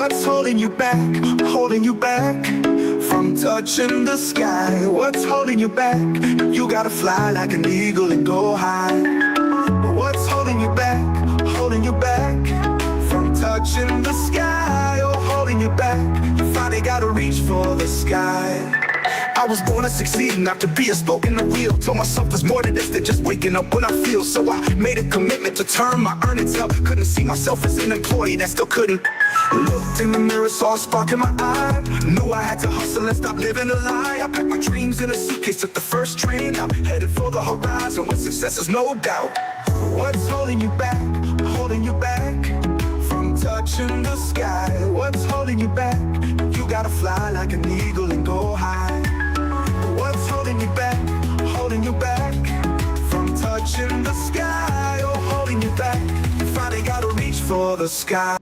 What's holding you back? Holding you back from touching the sky. What's holding you back? You gotta fly like an eagle and go high. What's holding you back? Holding you back from touching the sky. Oh, holding you back. You finally gotta reach for the sky. I was born to succeed, not to be a spoke in the wheel. Told myself there's more to this than just waking up when I feel. So I made a commitment to turn my earnings up. Couldn't see myself as an employee that still couldn't. Looked in the mirror, saw a spark in my eye. Knew I had to hustle and stop living a lie. I packed my dreams in a suitcase, took the first train out, headed for the horizon with success is no doubt. What's holding you back? Holding you back from touching the sky. What's holding you back? You gotta fly like an eagle and go high. What's holding you back? Holding you back from touching the sky. Oh, holding you back. You finally gotta reach for the sky.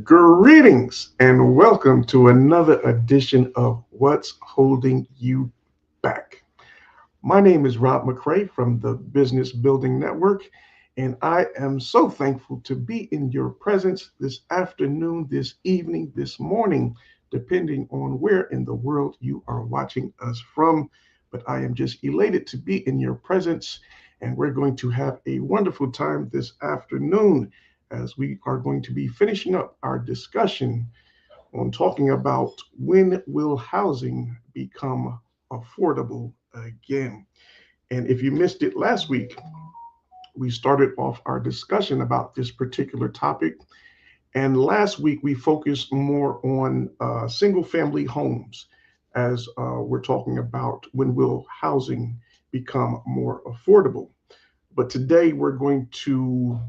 Greetings and welcome to another edition of What's Holding You Back. My name is Rob McCray from the Business Building Network, and I am so thankful to be in your presence this afternoon, this evening, this morning, depending on where in the world you are watching us from. But I am just elated to be in your presence, and we're going to have a wonderful time this afternoon as we are going to be finishing up our discussion on talking about when will housing become affordable again. And if you missed it last week, we started off our discussion about this particular topic. And last week we focused more on single family homes as we're talking about when will housing become more affordable. But today we're going to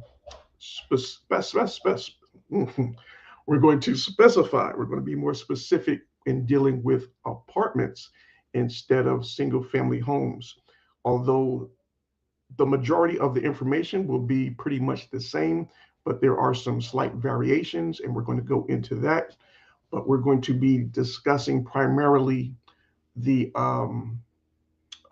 we're going to specify, we're going to be more specific in dealing with apartments instead of single family homes. Although the majority of the information will be pretty much the same, but there are some slight variations, and we're going to go into that. But we're going to be discussing primarily the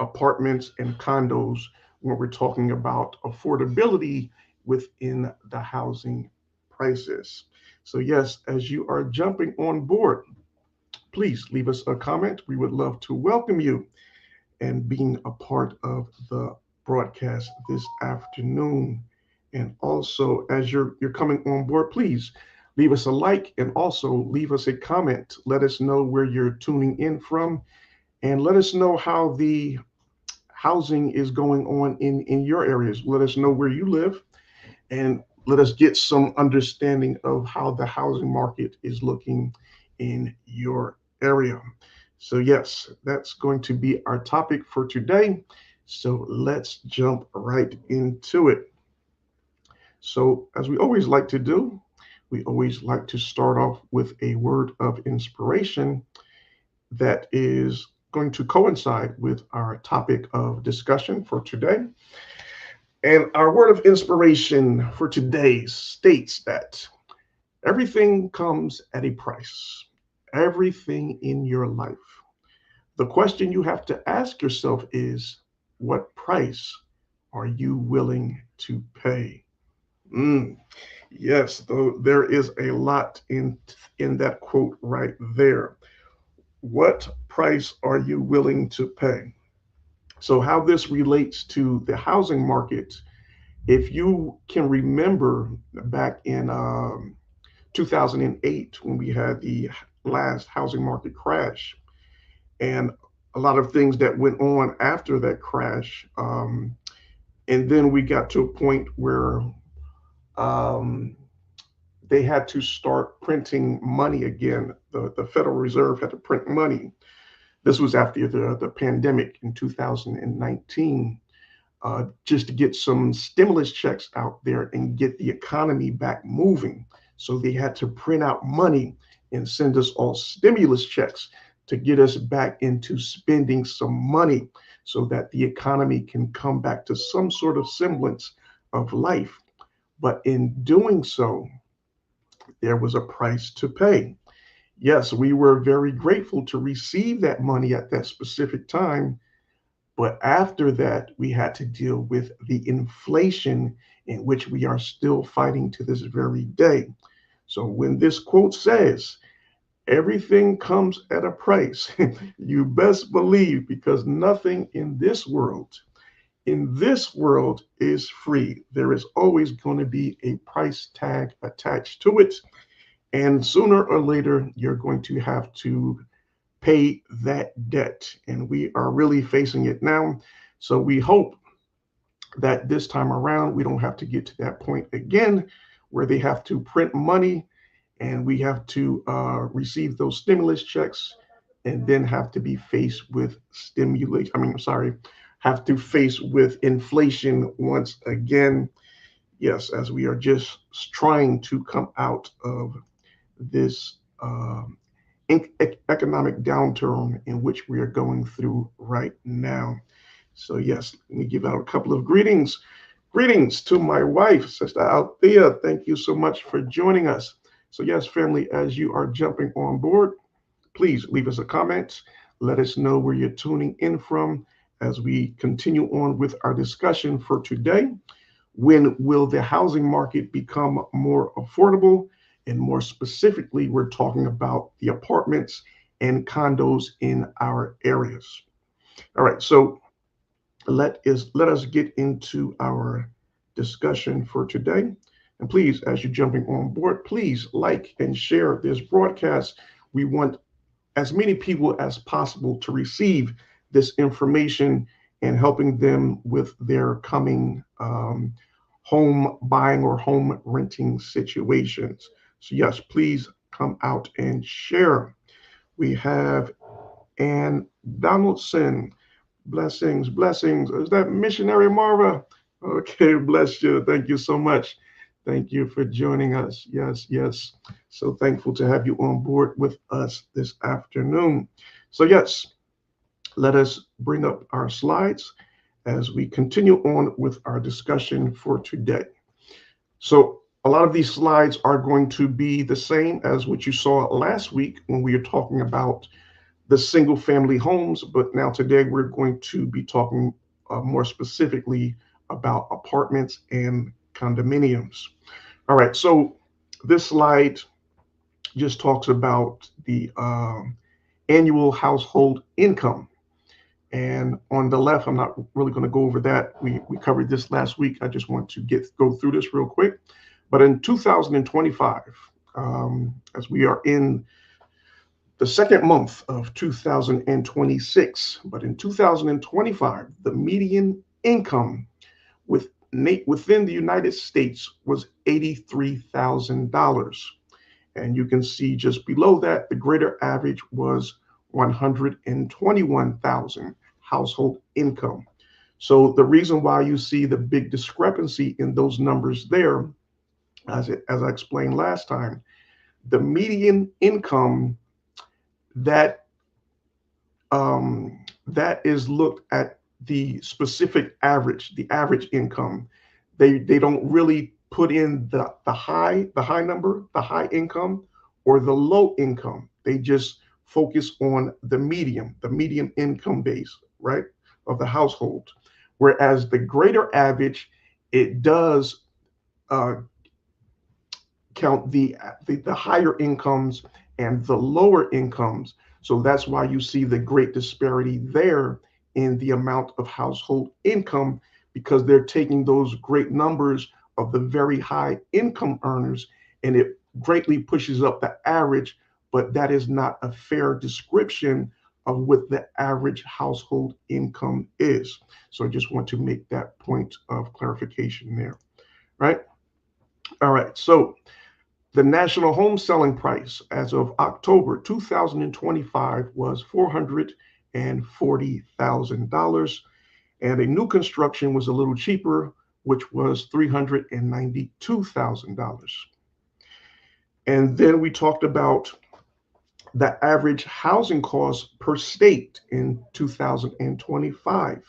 apartments and condos when we're talking about affordability within the housing prices. So yes, as you are jumping on board, please leave us a comment. We would love to welcome you and being a part of the broadcast this afternoon. And also, as you're coming on board, please leave us a like and also leave us a comment. Let us know where you're tuning in from, and let us know how the housing is going on in your areas. Let us know where you live, and let us get some understanding of how the housing market is looking in your area. So yes, that's going to be our topic for today. So let's jump right into it. So as we always like to do, we always like to start off with a word of inspiration that is going to coincide with our topic of discussion for today. And our word of inspiration for today states that everything comes at a price, everything in your life. The question you have to ask yourself is, what price are you willing to pay? Yes, though there is a lot in that quote right there. What price are you willing to pay? So how this relates to the housing market, if you can remember back in 2008 when we had the last housing market crash, and a lot of things that went on after that crash. And then we got to a point where um, they had to start printing money again. The Federal Reserve had to print money. This was after the pandemic in 2019, just to get some stimulus checks out there and get the economy back moving. So they had to print out money and send us all stimulus checks to get us back into spending some money so that the economy can come back to some sort of semblance of life. But in doing so, there was a price to pay. Yes, we were very grateful to receive that money at that specific time. But after that, we had to deal with the inflation in which we are still fighting to this very day. So when this quote says, everything comes at a price, you best believe, because nothing in this world is free. There is always going to be a price tag attached to it. And sooner or later, you're going to have to pay that debt. And we are really facing it now. So we hope that this time around, we don't have to get to that point again where they have to print money and we have to receive those stimulus checks and then have to be faced with stimulation. I mean, I'm sorry, have to face with inflation once again. Yes, as we are just trying to come out of this economic downturn in which we are going through right now. So, yes, let me give out a couple of greetings. Greetings to my wife, Sister Althea. Thank you so much for joining us. So, yes, family, as you are jumping on board, please leave us a comment. Let us know where you're tuning in from as we continue on with our discussion for today. When will the housing market become more affordable? And more specifically, we're talking about the apartments and condos in our areas. All right, so let us get into our discussion for today. And please, as you're jumping on board, please like and share this broadcast. We want as many people as possible to receive this information and helping them with their coming home buying or home renting situations. So, yes, please come out and share. We have Ann Donaldson. Blessings, blessings. Is that missionary Marva? Okay, bless you. Thank you so much. Thank you for joining us. Yes, yes. So thankful to have you on board with us this afternoon. So, yes, let us bring up our slides as we continue on with our discussion for today. So, a lot of these slides are going to be the same as what you saw last week when we were talking about the single family homes, but now today we're going to be talking more specifically about apartments and condominiums. All right, so this slide just talks about the annual household income. And on the left, I'm not really going to go over that. We covered this last week. I just want to go through this real quick. But in 2025, as we are in the second month of 2026, but in 2025, the median income within the United States was $83,000. And you can see just below that, the greater average was 121,000 household income. So the reason why you see the big discrepancy in those numbers there, as I explained last time, the median income that that is looked at the specific average, the average income. They don't really put in the high number, the high income, or the low income. They just focus on the medium income base, right, of the household. Whereas the greater average, it does uh, count the higher incomes and the lower incomes. So that's why you see the great disparity there in the amount of household income, because they're taking those great numbers of the very high income earners and it greatly pushes up the average, but that is not a fair description of what the average household income is. So I just want to make that point of clarification there, right? All right, so the national home selling price as of October 2025 was $440,000, and a new construction was a little cheaper, which was $392,000. And then we talked about the average housing cost per state in 2025.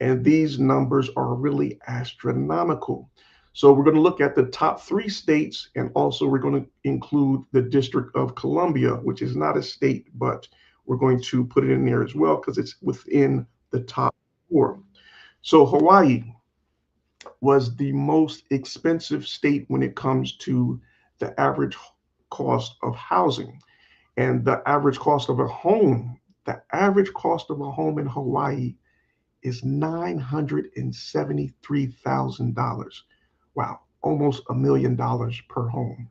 And these numbers are really astronomical. So we're going to look at the top three states, and also we're going to include the District of Columbia, which is not a state, but we're going to put it in there as well because it's within the top four. So Hawaii was the most expensive state when it comes to the average cost of housing. And the average cost of a home, the average cost of a home in Hawaii is $973,000. Wow, almost $1 million per home.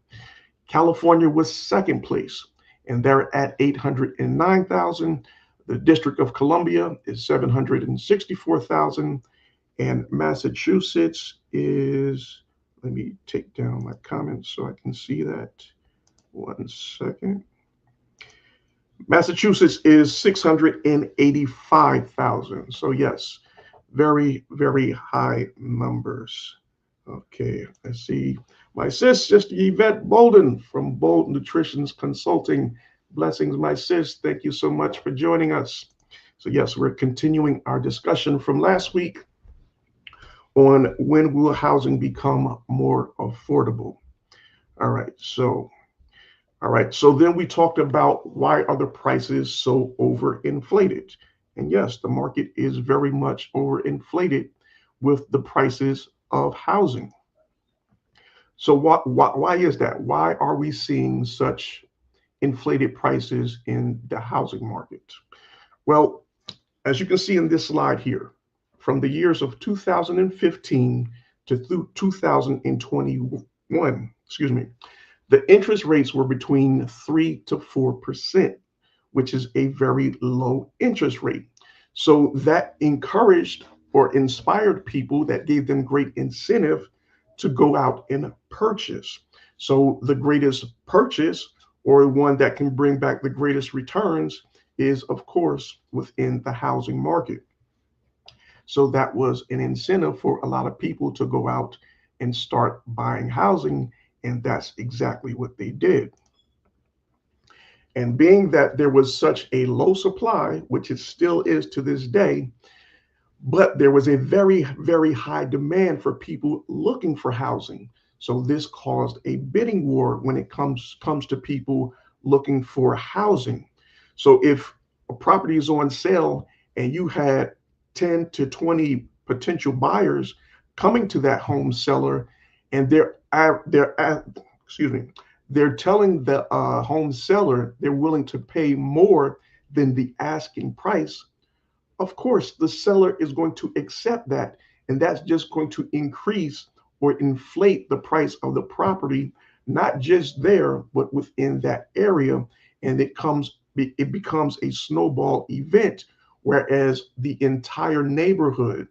California was second place, and they're at 809,000. The District of Columbia is 764,000, and Massachusetts is, let me take down my comments so I can see that. 1 second. Massachusetts is 685,000. So yes, very, very high numbers. Okay, I see my sis, Sister Yvette Bolden from Bold Nutrition's Consulting. Blessings, my sis. Thank you so much for joining us. So yes, we're continuing our discussion from last week on when will housing become more affordable. All right, so then we talked about why are the prices so overinflated? And yes, the market is very much overinflated with the prices of housing. So why is that? Why are we seeing such inflated prices in the housing market? Well, as you can see in this slide here, from the years of 2015 to through 2021, the interest rates were between 3 to 4%, which is a very low interest rate. So that encouraged or inspired people, that gave them great incentive to go out and purchase. So the greatest purchase, or one that can bring back the greatest returns, is of course within the housing market. So that was an incentive for a lot of people to go out and start buying housing, and that's exactly what they did. And being that there was such a low supply, which it still is to this day, but there was a very, very high demand for people looking for housing. So this caused a bidding war when it comes to people looking for housing. So if a property is on sale and you had 10 to 20 potential buyers coming to that home seller, and they're telling the home seller they're willing to pay more than the asking price, of course, the seller is going to accept that. And that's just going to increase or inflate the price of the property, not just there, but within that area. And it becomes a snowball event, whereas the entire neighborhood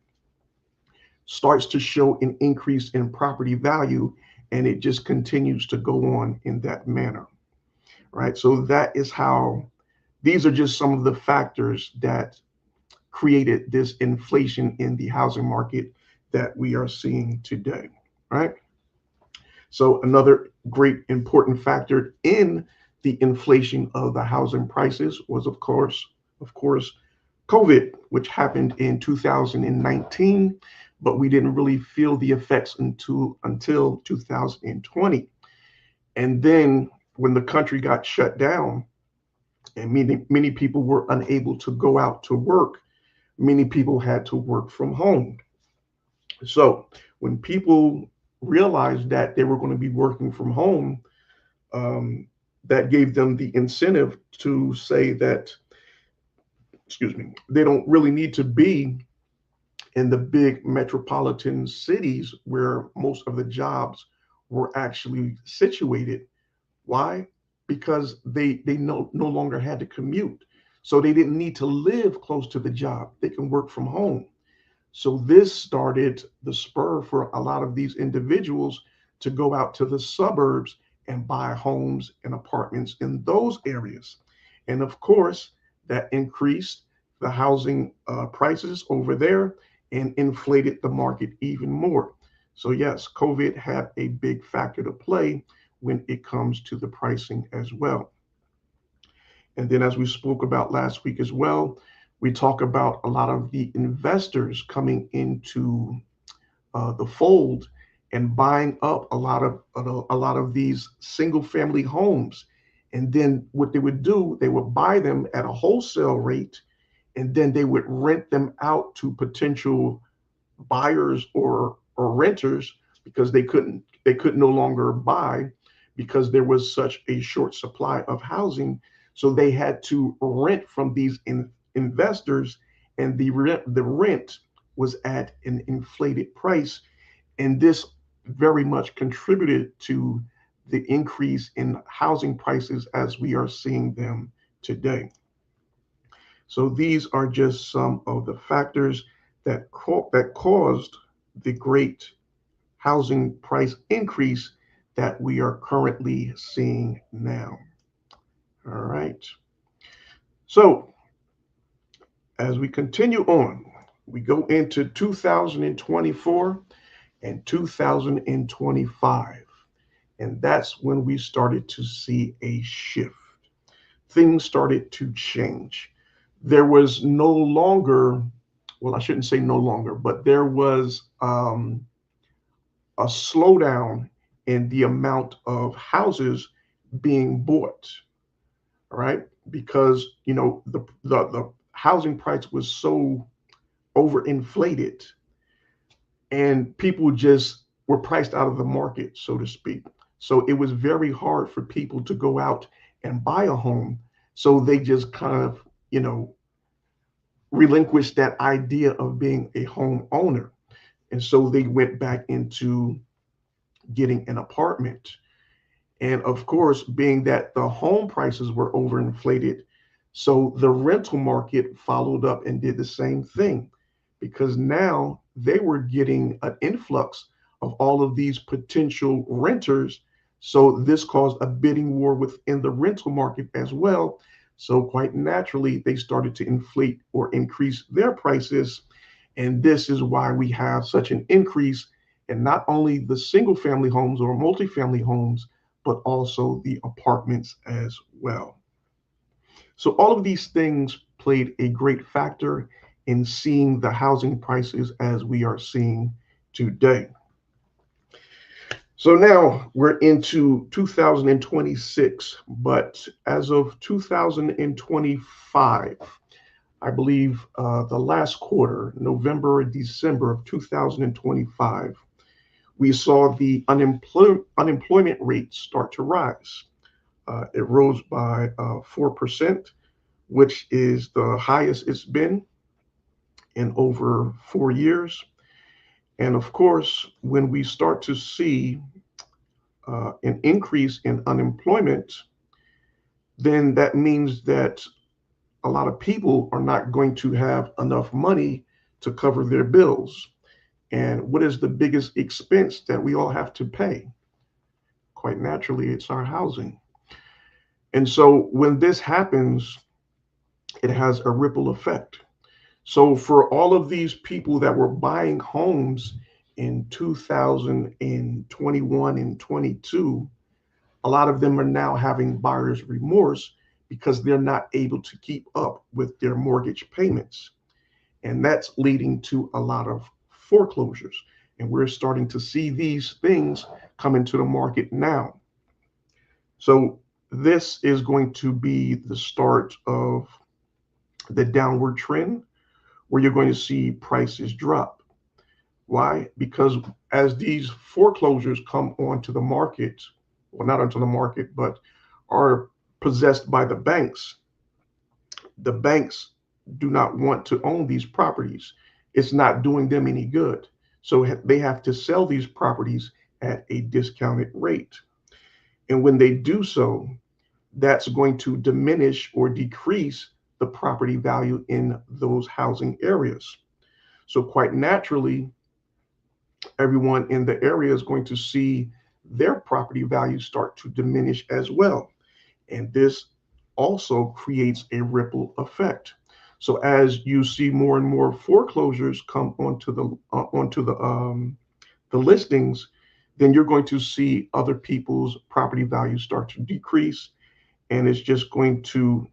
starts to show an increase in property value, and it just continues to go on in that manner, right? So that is how, these are just some of the factors that created this inflation in the housing market that we are seeing today, right? So another great important factor in the inflation of the housing prices was, of course, COVID, which happened in 2019, but we didn't really feel the effects until 2020. And then when the country got shut down and many people were unable to go out to work, many people had to work from home. So when people realized that they were going to be working from home, that gave them the incentive to say that, they don't really need to be in the big metropolitan cities where most of the jobs were actually situated. Why? Because they no longer had to commute. So they didn't need to live close to the job. They can work from home. So this started the spur for a lot of these individuals to go out to the suburbs and buy homes and apartments in those areas. And of course, that increased the housing prices over there and inflated the market even more. So yes, COVID had a big factor to play when it comes to the pricing as well. And then, as we spoke about last week as well, we talk about a lot of the investors coming into the fold and buying up a lot of these single family homes. And then what they would do, they would buy them at a wholesale rate, and then they would rent them out to potential buyers or renters, because they could no longer buy, because there was such a short supply of housing. So they had to rent from these investors, and the rent was at an inflated price, and this very much contributed to the increase in housing prices as we are seeing them today. So these are just some of the factors that caused the great housing price increase that we are currently seeing now. All right. So as we continue on, we go into 2024 and 2025. And that's when we started to see a shift. Things started to change. There was no longer, well, I shouldn't say no longer, but there was a slowdown in the amount of houses being bought, right? Because the housing price was so overinflated, and people just were priced out of the market, so to speak. So it was very hard for people to go out and buy a home. So they just kind of, relinquished that idea of being a home owner. And so they went back into getting an apartment. And of course, being that the home prices were overinflated, so the rental market followed up and did the same thing, because now they were getting an influx of all of these potential renters. So this caused a bidding war within the rental market as well. So quite naturally, they started to inflate or increase their prices. And this is why we have such an increase in not only the single family homes or multifamily homes, but also the apartments as well. So all of these things played a great factor in seeing the housing prices as we are seeing today. So now we're into 2026, but as of 2025, I believe the last quarter, November and December of 2025, we saw the unemployment rate start to rise. It rose by 4%, which is the highest it's been in over 4 years. And of course, when we start to see an increase in unemployment, then that means that a lot of people are not going to have enough money to cover their bills. And what is the biggest expense that we all have to pay? Quite naturally, it's our housing. And so when this happens, it has a ripple effect. So for all of these people that were buying homes in 2021 and 22, a lot of them are now having buyer's remorse because they're not able to keep up with their mortgage payments. And that's leading to a lot of foreclosures. And we're starting to see these things come into the market now. So this is going to be the start of the downward trend where you're going to see prices drop. Why? Because as these foreclosures come onto the market, well, not onto the market, but are possessed by the banks do not want to own these properties. It's not doing them any good. So they have to sell these properties at a discounted rate. And when they do so, that's going to diminish or decrease the property value in those housing areas. So quite naturally, everyone in the area is going to see their property value start to diminish as well. And this also creates a ripple effect. So as you see more and more foreclosures come onto the listings, then you're going to see other people's property values start to decrease, and it's just going to,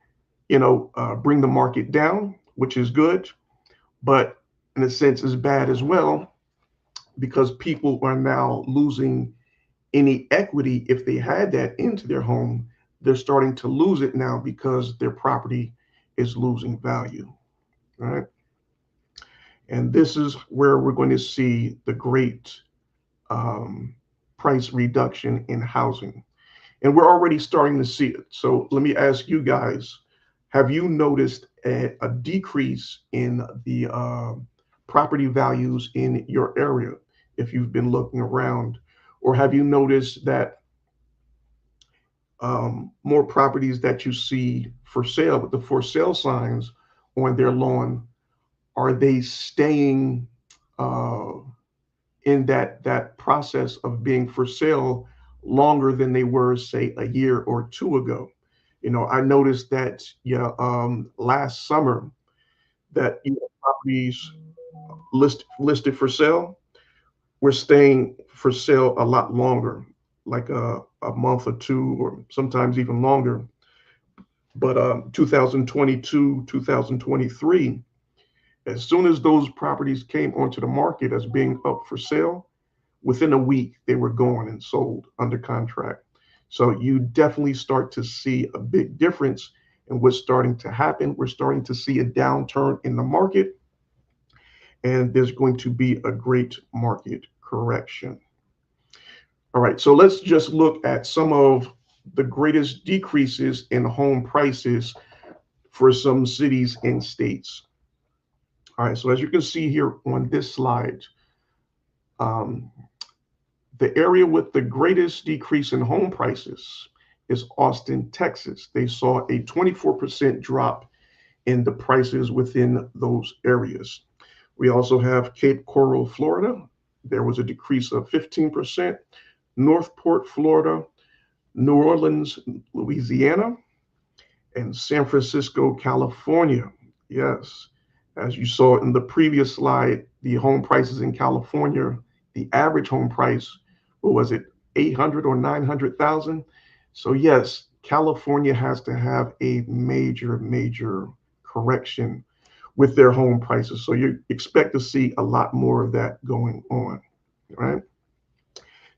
bring the market down, which is good, but in a sense is bad as well, because people are now losing any equity if they had that into their home. They're starting to lose it now because their property is losing value, right? And this is where we're going to see the great price reduction in housing. And we're already starting to see it. So let me ask you guys, have you noticed a decrease in the property values in your area if you've been looking around? Or have you noticed that more properties that you see for sale with the for sale signs on their lawn, are they staying uh, in that process of being for sale longer than they were, say, a year or two ago? I noticed that, yeah, last summer that properties listed for sale were staying for sale a lot longer, like a month or two, or sometimes even longer. But 2022, 2023, as soon as those properties came onto the market as being up for sale, within a week they were gone and sold under contract. So you definitely start to see a big difference in what's starting to happen. We're starting to see a downturn in the market, and there's going to be a great market correction. All right, so let's just look at some of the greatest decreases in home prices for some cities and states. All right, so as you can see here on this slide, um, the area with the greatest decrease in home prices is Austin, Texas. They saw a 24% drop in the prices within those areas. We also have Cape Coral, Florida. There was a decrease of 15%. Northport, Florida, New Orleans, Louisiana, and San Francisco, California. Yes, as you saw in the previous slide, the home prices in California, the average home price, what was it, 800 or 900,000? So yes, California has to have a major correction with their home prices. So you expect to see a lot more of that going on, right?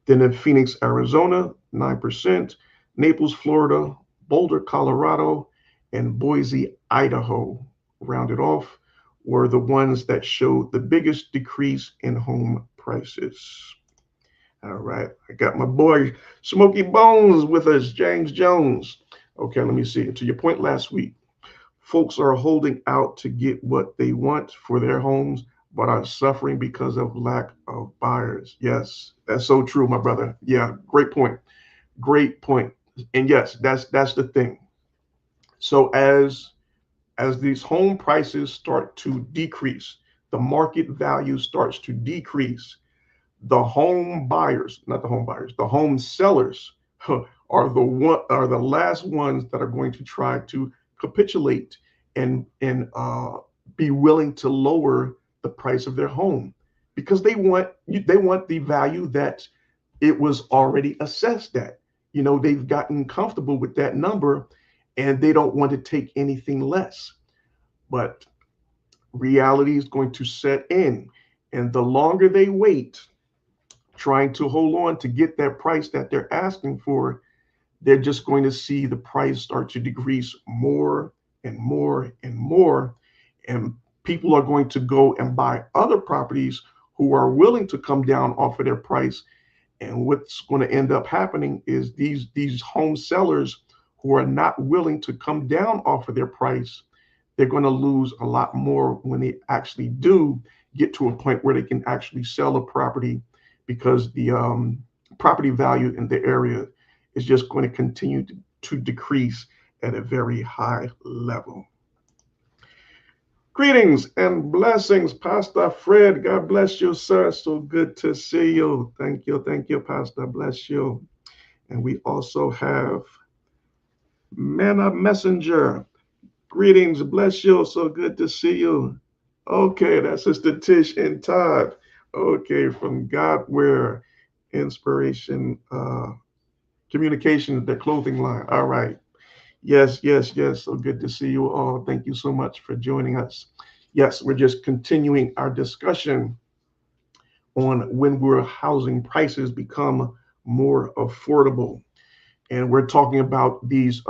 Then in Phoenix, Arizona, 9%, Naples, Florida, Boulder, Colorado, and Boise, Idaho, rounded off, were the ones that showed the biggest decrease in home prices. All right, I got my boy Smoky Bones with us, James Jones. Okay, let me see. To your point last week, folks are holding out to get what they want for their homes, but are suffering because of lack of buyers. Yes, that's so true, my brother. Yeah, great point. Great point. And yes, that's the thing. So as these home prices start to decrease, the market value starts to decrease, the home buyers, not the home buyers, the home sellers are the last ones that are going to try to capitulate and be willing to lower the price of their home, because they want the value that it was already assessed at. They've gotten comfortable with that number, and they don't want to take anything less. But reality is going to set in, and the longer they wait, trying to hold on to get that price that they're asking for, they're just going to see the price start to decrease more and more and more. And people are going to go and buy other properties who are willing to come down off of their price. And what's going to end up happening is these home sellers who are not willing to come down off of their price, they're going to lose a lot more when they actually do get to a point where they can actually sell a property, because the property value in the area is just going to continue to decrease at a very high level. Greetings and blessings, Pastor Fred. God bless you, sir. So good to see you. Thank you, Pastor. Bless you. And we also have Manna Messenger. Greetings, bless you. So good to see you. Okay, that's Sister Tish and Todd. Okay, from Godware Inspiration Communication, the clothing line. All right. Yes. So good to see you all. Thank you so much for joining us. Yes, we're just continuing our discussion on when will housing prices become more affordable. And we're talking about these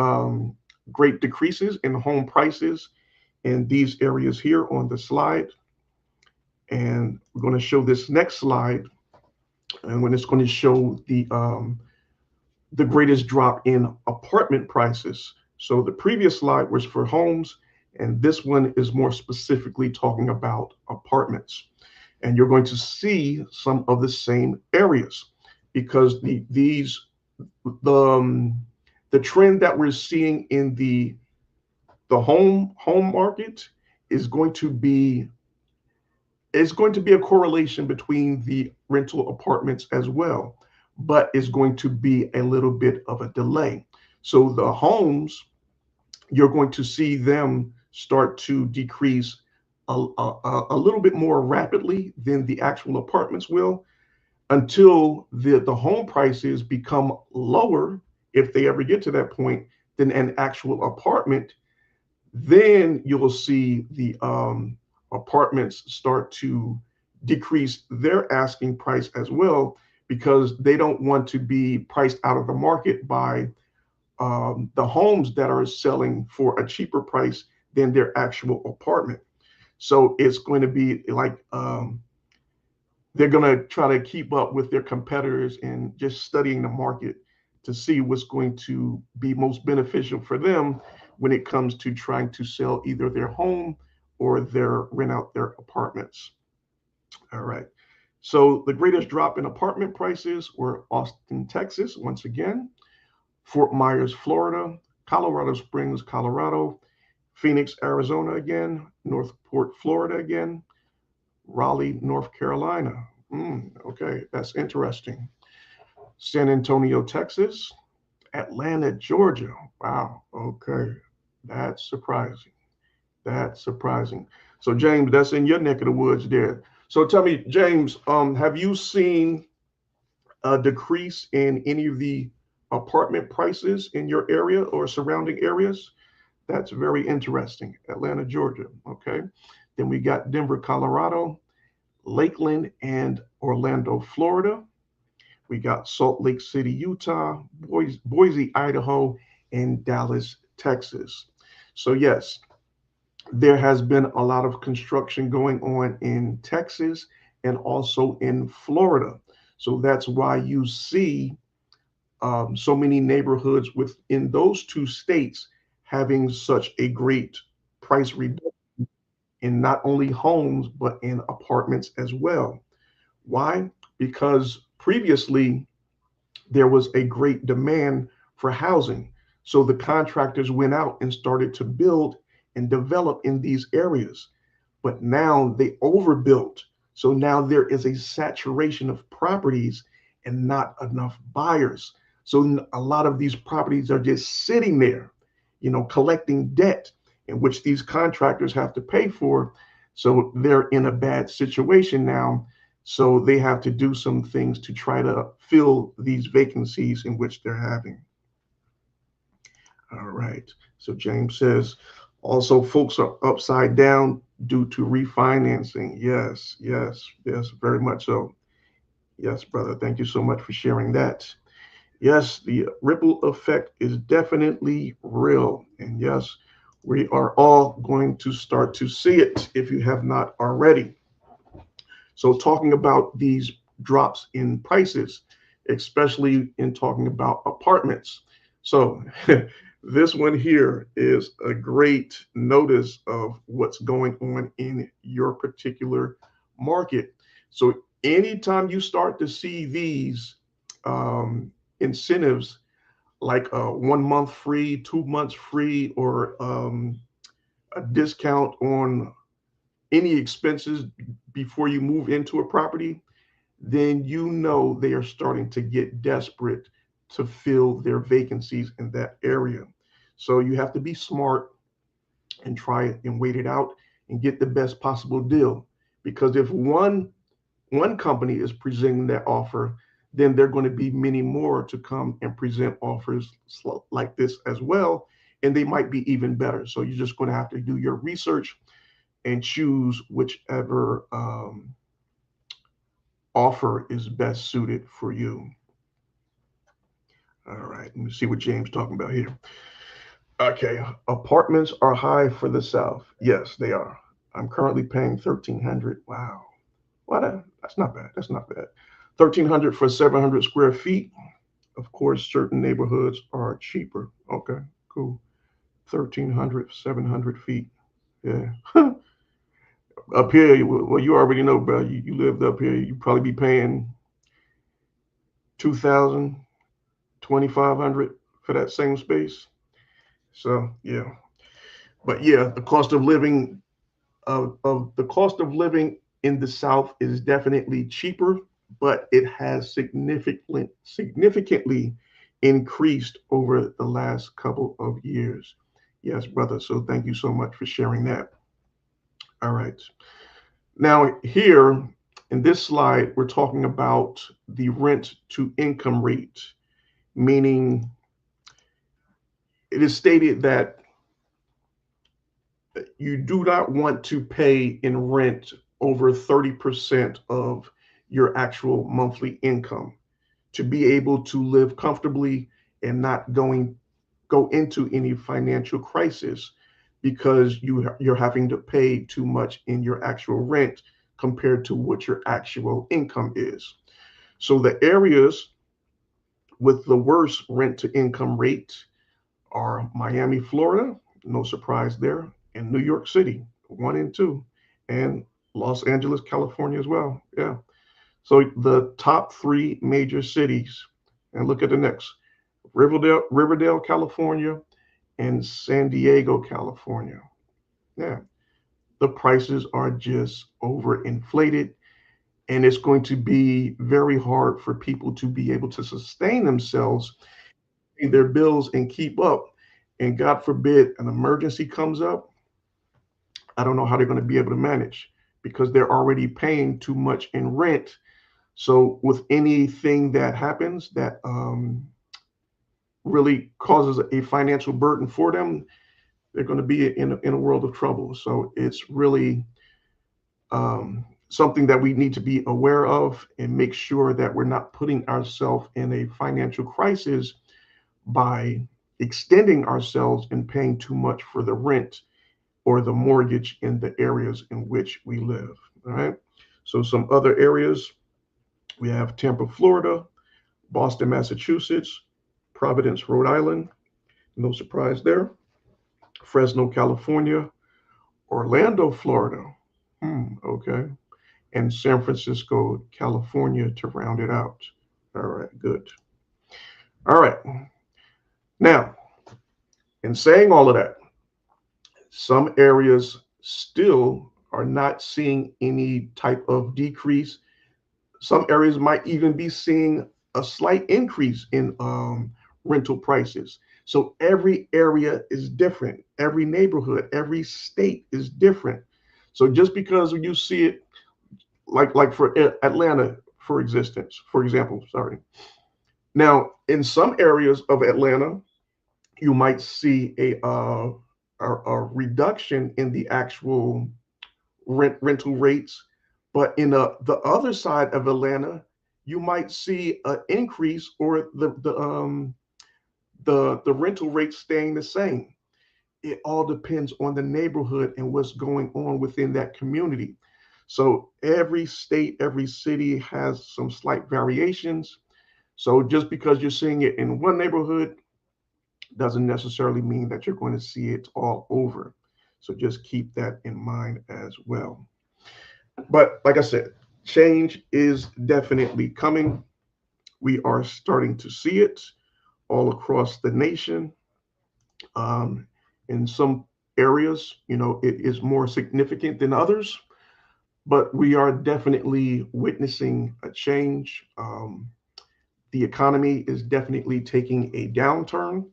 great decreases in home prices in these areas here on the slide. And we're going to show this next slide, and when it's going to show the the greatest drop in apartment prices. So the previous slide was for homes, and this one is more specifically talking about apartments. And you're going to see some of the same areas because the the trend that we're seeing in the home market is going to be is going to be a correlation between the rental apartments as well, but it's going to be a little bit of a delay. So the homes, you're going to see them start to decrease a little bit more rapidly than the actual apartments will until the home prices become lower, if they ever get to that point, than an actual apartment. Then you'll see the apartments start to decrease their asking price as well because they don't want to be priced out of the market by the homes that are selling for a cheaper price than their actual apartment. So it's going to be like they're going to try to keep up with their competitors and just studying the market to see what's going to be most beneficial for them when it comes to trying to sell either their home or their rent out their apartments. All right. So the greatest drop in apartment prices were Austin, Texas, once again, Fort Myers, Florida, Colorado Springs, Colorado, Phoenix, Arizona again, Northport, Florida again, Raleigh, North Carolina. Okay, that's interesting. San Antonio, Texas, Atlanta, Georgia. Wow. Okay, that's surprising. That's surprising. So James, that's in your neck of the woods there. So tell me, James, have you seen a decrease in any of the apartment prices in your area or surrounding areas? That's very interesting. Atlanta, Georgia. Okay. Then we got Denver, Colorado, Lakeland, and Orlando, Florida. We got Salt Lake City, Utah, Boise, Idaho, and Dallas, Texas. So, yes, there has been a lot of construction going on in Texas and also in Florida. So that's why you see so many neighborhoods within those two states having such a great price reduction in not only homes, but in apartments as well. Why? Because previously there was a great demand for housing. So the contractors went out and started to build and develop in these areas. But now they overbuilt. So now there is a saturation of properties and not enough buyers. So a lot of these properties are just sitting there, collecting debt in which these contractors have to pay for. So they're in a bad situation now. So they have to do some things to try to fill these vacancies in which they're having. All right. So James says, also folks are upside down due to refinancing. Yes, yes, yes, very much so. Yes, brother. Thank you so much for sharing that. Yes, the ripple effect is definitely real. And yes, we are all going to start to see it if you have not already. So, talking about these drops in prices, especially in talking about apartments. So, this one here is a great notice of what's going on in your particular market. So, anytime you start to see these incentives like 1 month free, 2 months free, or a discount on any expenses before you move into a property, then you know they are starting to get desperate to fill their vacancies in that area. So you have to be smart and try it and wait it out and get the best possible deal. Because if one company is presenting that offer, then there are going to be many more to come and present offers like this as well. And they might be even better. So you're just going to have to do your research and choose whichever offer is best suited for you. All right, let me see what James is talking about here. Okay, apartments are high for the South. Yes, they are. I'm currently paying 1,300. Wow, what? That's not bad. That's not bad. 1,300 for 700 square feet. Of course, certain neighborhoods are cheaper. Okay, cool. 1,300, 700 feet. Yeah. Up here, well, you already know, bro. You lived up here. You probably be paying 2,000, 2,500 for that same space. So yeah, but yeah, the cost of living the cost of living in the South is definitely cheaper, but it has significantly increased over the last couple of years. Yes, brother. So thank you so much for sharing that. All right. Now, here in this slide, we're talking about the rent to income rate, meaning it is stated that you do not want to pay in rent over 30% of your actual monthly income to be able to live comfortably and not go into any financial crisis because you're having to pay too much in your actual rent compared to what your actual income is. So the areas with the worst rent to income rate are Miami, Florida, no surprise there, and New York City, one and two, and Los Angeles, California as well. Yeah. So the top three major cities, and look at the next: Riverdale, California, and San Diego, California. Yeah. The prices are just overinflated, and it's going to be very hard for people to be able to sustain themselves, pay their bills, and keep up. And God forbid an emergency comes up, I don't know how they're going to be able to manage because they're already paying too much in rent. So with anything that happens that really causes a financial burden for them, they're going to be in a world of trouble. So it's really something that we need to be aware of and make sure that we're not putting ourselves in a financial crisis by extending ourselves and paying too much for the rent or the mortgage in the areas in which we live. All right. So some other areas, we have Tampa, Florida, Boston, Massachusetts, Providence, Rhode Island, no surprise there, Fresno, California, Orlando, Florida, okay, and San Francisco, California to round it out. All right, good. All right. Now, in saying all of that, some areas still are not seeing any type of decrease. Some areas might even be seeing a slight increase in rental prices. So every area is different. Every neighborhood, every state is different. So just because you see it, like for Atlanta, for example, sorry. Now, in some areas of Atlanta, you might see a reduction in the actual rental rates, but in the other side of Atlanta, you might see an increase or the rental rate staying the same. It all depends on the neighborhood and what's going on within that community. So every state, every city has some slight variations. So just because you're seeing it in one neighborhood doesn't necessarily mean that you're going to see it all over. So just keep that in mind as well. But like I said, change is definitely coming. We are starting to see it all across the nation. Um, in some areas, it is more significant than others, but we are definitely witnessing a change. The economy is definitely taking a downturn.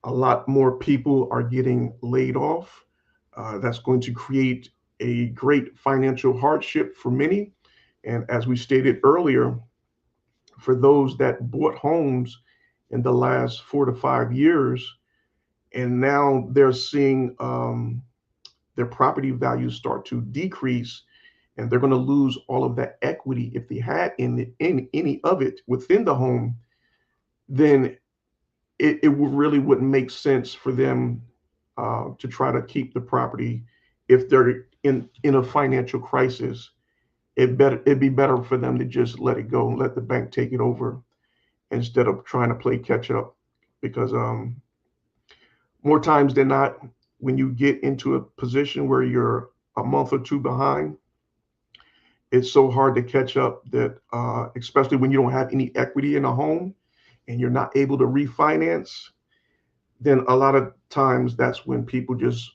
A lot more people are getting laid off. That's going to create a great financial hardship for many. And as we stated earlier, for those that bought homes in the last 4 to 5 years, and now they're seeing their property values start to decrease, and they're going to lose all of that equity if they had in any of it within the home, then it really wouldn't make sense for them to try to keep the property if they're in a financial crisis. It'd be better for them to just let it go and let the bank take it over instead of trying to play catch up. Because more times than not, when you get into a position where you're a month or two behind, it's so hard to catch up that, especially when you don't have any equity in a home and you're not able to refinance, then a lot of times that's when people just,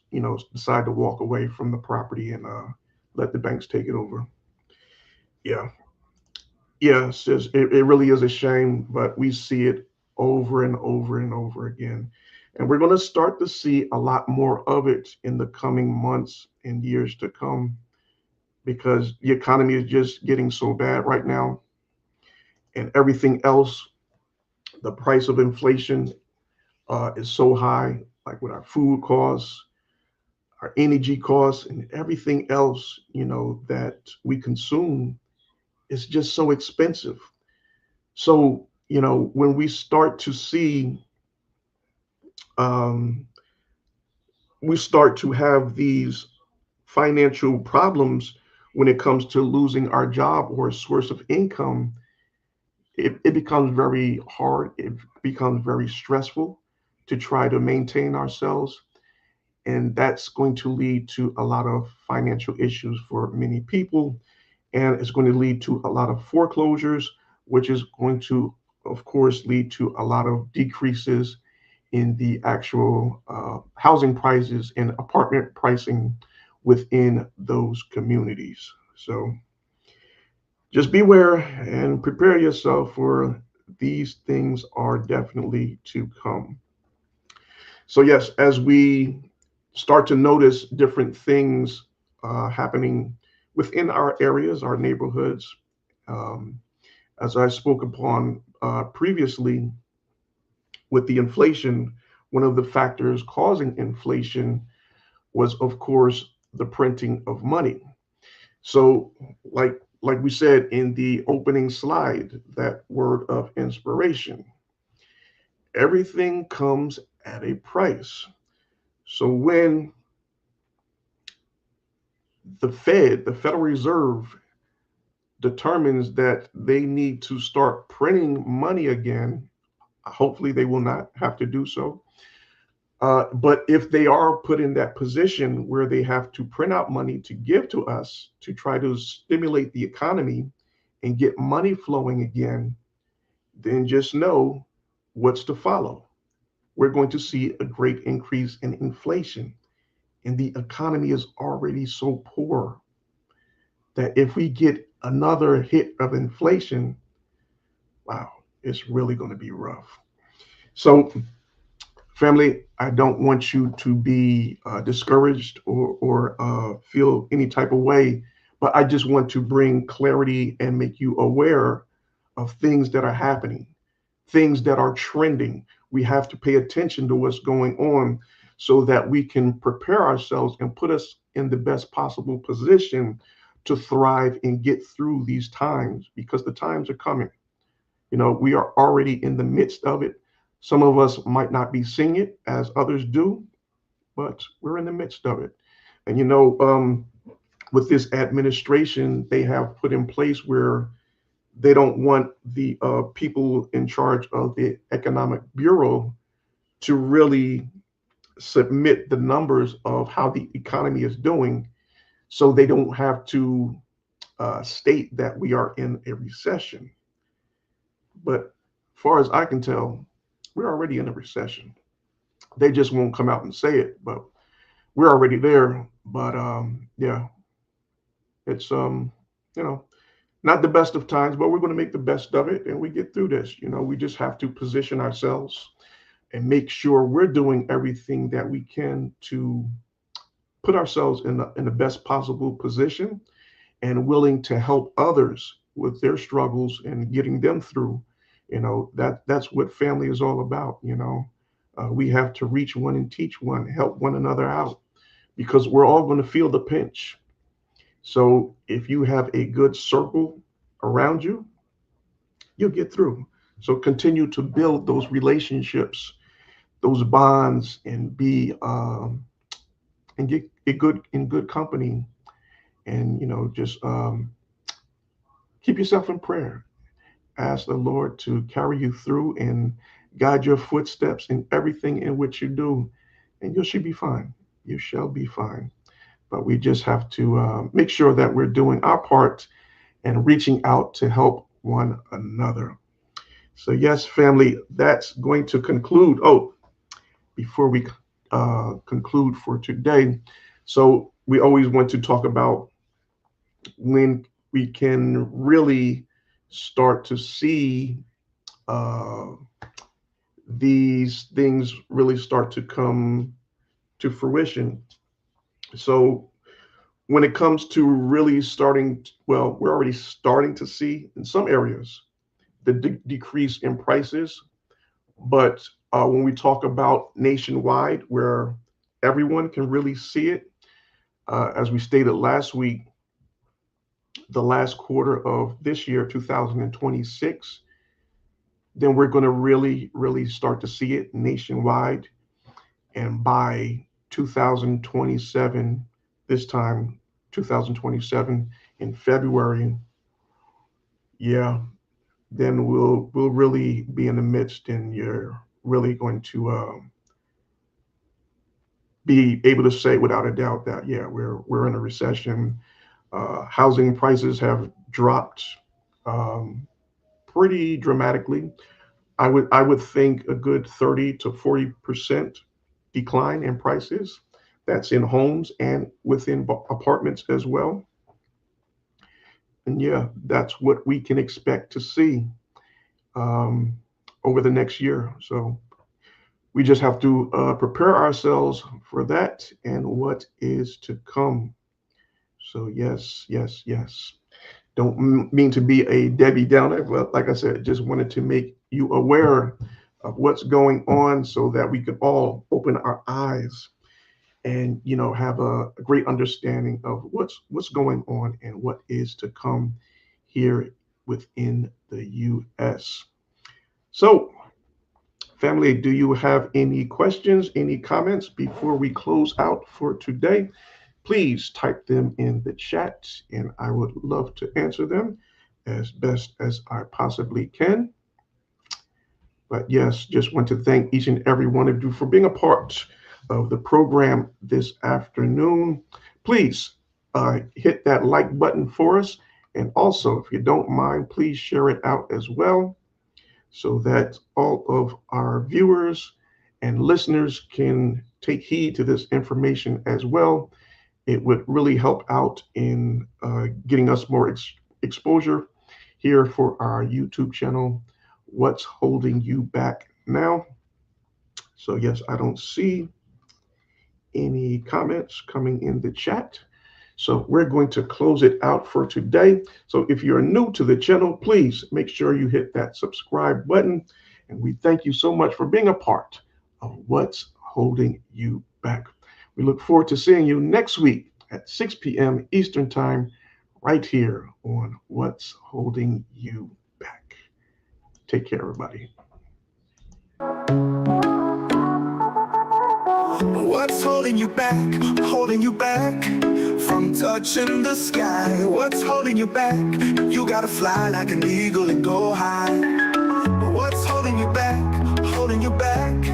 decide to walk away from the property and let the banks take it over. Yeah. Yeah, it really is a shame, but we see it over and over and over again. And we're going to start to see a lot more of it in the coming months and years to come because the economy is just getting so bad right now. And everything else, the price of inflation is so high, like with our food costs, our energy costs, and everything else, that we consume is just so expensive. So, when we start to see, um, we start to have these financial problems when it comes to losing our job or a source of income, it becomes very hard. It becomes very stressful to try to maintain ourselves. And that's going to lead to a lot of financial issues for many people. And it's going to lead to a lot of foreclosures, which is going to, of course, lead to a lot of decreases in the actual housing prices and apartment pricing within those communities. So just beware and prepare yourself for these things are definitely to come. So, yes, as we start to notice different things happening within our areas, our neighborhoods, um, as I spoke upon previously with the inflation, one of the factors causing inflation was, of course, the printing of money. So, like we said in the opening slide, that word of inspiration, everything comes at a price. So when the Federal Reserve, determines that they need to start printing money again, hopefully they will not have to do so. But if they are put in that position where they have to print out money to give to us to try to stimulate the economy and get money flowing again, then just know what's to follow. We're going to see a great increase in inflation, and the economy is already so poor that if we get another hit of inflation, wow, it's really going to be rough. So, family, I don't want you to be discouraged or feel any type of way, but I just want to bring clarity and make you aware of things that are happening, things that are trending. We have to pay attention to what's going on so that we can prepare ourselves and put us in the best possible position to thrive and get through these times because the times are coming. We are already in the midst of it. Some of us might not be seeing it as others do, but we're in the midst of it. And with this administration, they have put in place where they don't want the people in charge of the economic bureau to really submit the numbers of how the economy is doing, so they don't have to state that we are in a recession. But as far as I can tell, we're already in a recession. They just won't come out and say it, but we're already there. But yeah, it's you know, not the best of times, but we're going to make the best of it and we get through this. We just have to position ourselves and make sure we're doing everything that we can to put ourselves in the best possible position and willing to help others with their struggles and getting them through. That's what family is all about. We have to reach one and teach one, help one another out because we're all going to feel the pinch. So if you have a good circle around you, you'll get through. So continue to build those relationships, those bonds, and be and get good in good company, and just keep yourself in prayer. ask the Lord to carry you through and guide your footsteps in everything in which you do, and you should be fine. You shall be fine. But we just have to make sure that we're doing our part and reaching out to help one another. So, yes, family, that's going to conclude. Oh, before we conclude for today, so we always want to talk about when we can really start to see uh, these things really start to come to fruition. So when it comes to really starting, well, we're already starting to see in some areas the decrease in prices. But when we talk about nationwide, where everyone can really see it, as we stated last week, the last quarter of this year, 2026, then we're going to really, really start to see it nationwide. And by 2027, this time, 2027 in February, yeah, then we'll really be in the midst, and you're really going to be able to say without a doubt that yeah, we're in a recession. Housing prices have dropped um, pretty dramatically. I would think a good 30 to 40% decline in prices. That's in homes and within apartments as well. And yeah, that's what we can expect to see um, over the next year. So we just have to prepare ourselves for that and what is to come. So yes, yes, yes. Don't mean to be a Debbie Downer, but like I said, just wanted to make you aware of what's going on so that we can all open our eyes and have a great understanding of what's going on and what is to come here within the US. So, family, do you have any questions, any comments before we close out for today? Please type them in the chat and I would love to answer them as best as I possibly can. But yes, just want to thank each and every one of you for being a part of the program this afternoon. Please hit that like button for us. And also, if you don't mind, please share it out as well so that all of our viewers and listeners can take heed to this information as well. It would really help out in getting us more exposure here for our YouTube channel. What's holding you back now? So yes, I don't see any comments coming in the chat. So we're going to close it out for today. So if you're new to the channel, please make sure you hit that subscribe button. And we thank you so much for being a part of What's Holding You Back. We look forward to seeing you next week at 6 p.m. Eastern Time, right here on What's Holding You Back. Take care, everybody. What's holding you back? Holding you back from touching the sky. What's holding you back? You gotta fly like an eagle and go high. What's holding you back? Holding you back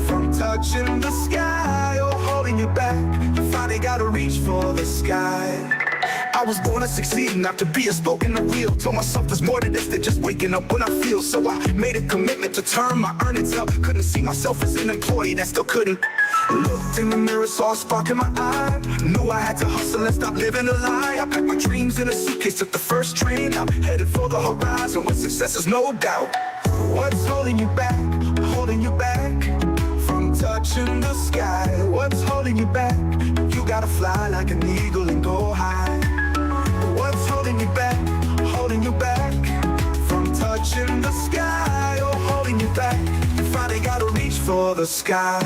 from touching the sky. Oh, holding you back. You finally gotta reach for the sky. I was born to succeed, not to be a spoke in the wheel. Told myself there's more to this than just waking up when I feel. So I made a commitment to turn my earnings up. Couldn't see myself as an employee that still couldn't. Looked in the mirror, saw a spark in my eye. Knew I had to hustle and stop living a lie. I packed my dreams in a suitcase, took the first train. I'm headed for the horizon with success, there's no doubt. What's holding you back? Holding you back from touching the sky. What's holding you back? You gotta fly like an eagle and go high. What's holding you back? Holding you back from touching the sky. Oh, holding you back. You finally gotta reach for the sky.